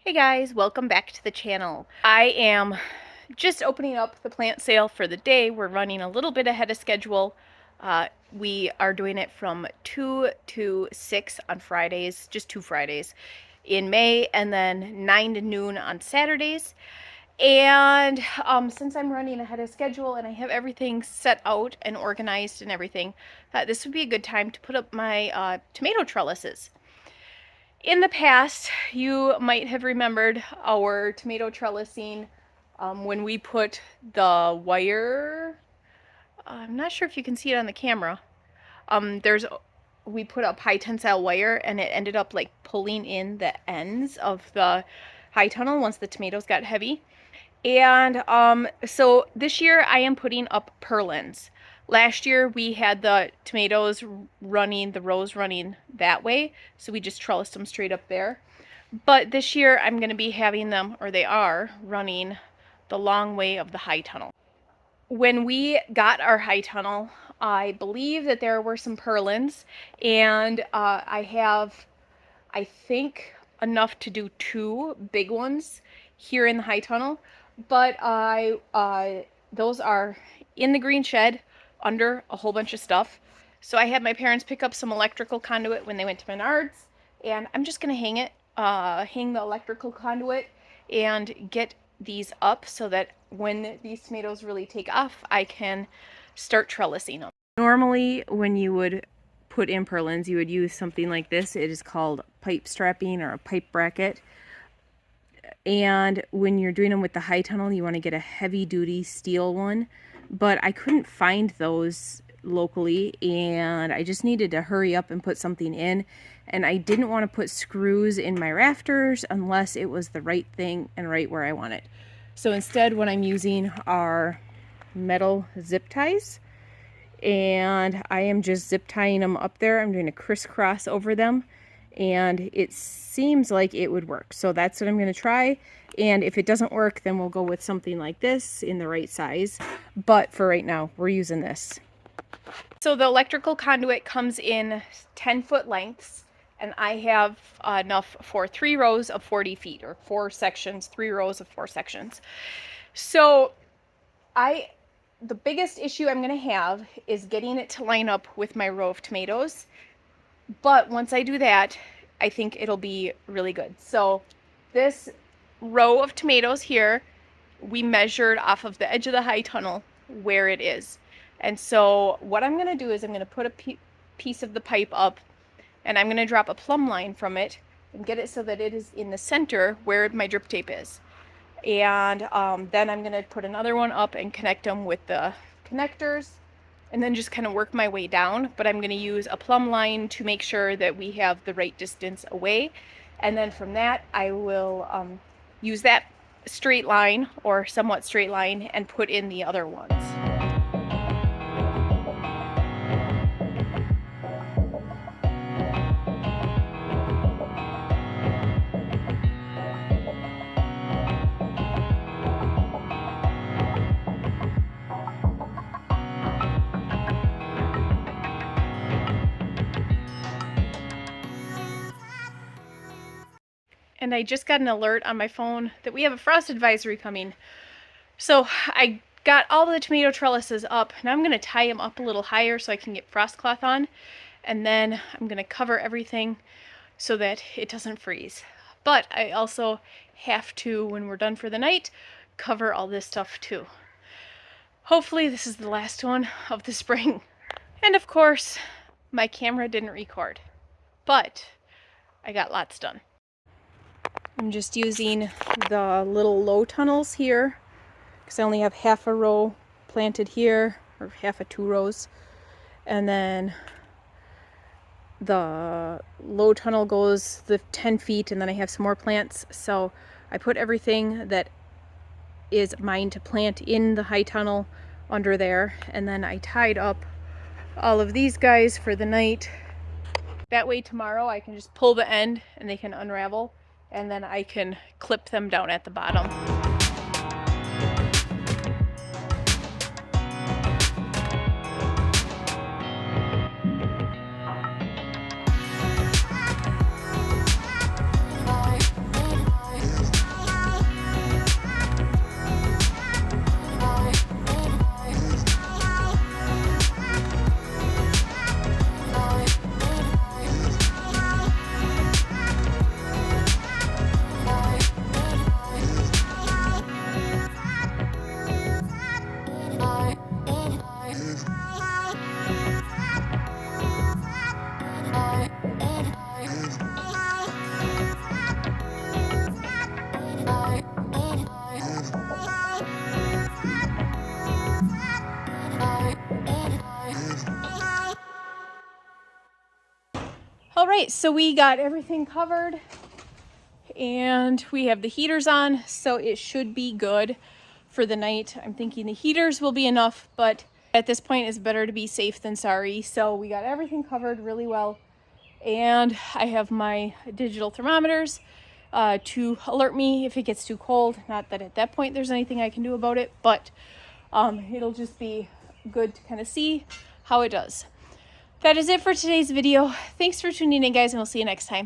Hey guys, welcome back to the channel. I am just opening up the plant sale for the day. We're running a little bit ahead of schedule. We are doing it from 2 to 6 on Fridays, just 2 Fridays in May, and then 9 to noon on Saturdays. And since I'm running ahead of schedule and I have everything set out and organized and everything, this would be a good time to put up my tomato trellises. In the past, you might have remembered our tomato trellising when we put the wire. I'm not sure if you can see it on the camera. We put up high tensile wire and it ended up like pulling in the ends of the high tunnel once the tomatoes got heavy. And so this year I am putting up purlins. Last year we had the tomatoes running, the rows running that way, so we just trellised them straight up there. But this year I'm going to be having them, or they are, running the long way of the high tunnel. When we got our high tunnel, I believe that there were some purlins, and I think, enough to do 2 big ones here in the high tunnel. But those are in the green shed under a whole bunch of stuff. So I had my parents pick up some electrical conduit when they went to Menards, and I'm just gonna hang the electrical conduit and get these up so that when these tomatoes really take off, I can start trellising them. Normally, when you would put in purlins, you would use something like this. It is called pipe strapping or a pipe bracket. And when you're doing them with the high tunnel, you want to get a heavy duty steel one. But I couldn't find those locally, and I just needed to hurry up and put something in. And I didn't want to put screws in my rafters unless it was the right thing and right where I want it. So instead, what I'm using are metal zip ties, and I am just zip tying them up there. I'm doing a crisscross over them, and it seems like it would work. So that's what I'm going to try. And if it doesn't work, then we'll go with something like this in the right size. But for right now, we're using this. So the electrical conduit comes in 10-foot lengths, and I have enough for 3 rows of 40 feet, or 4 sections, 3 rows of 4 sections. So the biggest issue I'm going to have is getting it to line up with my row of tomatoes. But once I do that, I think it'll be really good. So this row of tomatoes here, we measured off of the edge of the high tunnel where it is. And so what I'm going to do is I'm going to put a piece of the pipe up, and I'm going to drop a plumb line from it and get it so that it is in the center where my drip tape is. And then I'm going to put another one up and connect them with the connectors, and then just kind of work my way down. But I'm going to use a plumb line to make sure that we have the right distance away. And then from that, I will use that straight line or somewhat straight line and put in the other ones. And I just got an alert on my phone that we have a frost advisory coming. So I got all the tomato trellises up. Now I'm going to tie them up a little higher so I can get frost cloth on. And then I'm going to cover everything so that it doesn't freeze. But I also have to, when we're done for the night, cover all this stuff too. Hopefully this is the last one of the spring. And of course, my camera didn't record, but I got lots done. I'm just using the little low tunnels here because I only have half a row planted here, or half of 2 rows. And then the low tunnel goes the 10 feet, and then I have some more plants. So I put everything that is mine to plant in the high tunnel under there, and then I tied up all of these guys for the night. That way tomorrow I can just pull the end and they can unravel, and then I can clip them down at the bottom. right, so we got everything covered and we have the heaters on, so it should be good for the night. I'm thinking the heaters will be enough, but at this point it's better to be safe than sorry. So we got everything covered really well, and I have my digital thermometers to alert me if it gets too cold. Not that at that point there's anything I can do about it, but it'll just be good to kind of see how it does. That is it for today's video. Thanks for tuning in, guys, and we'll see you next time.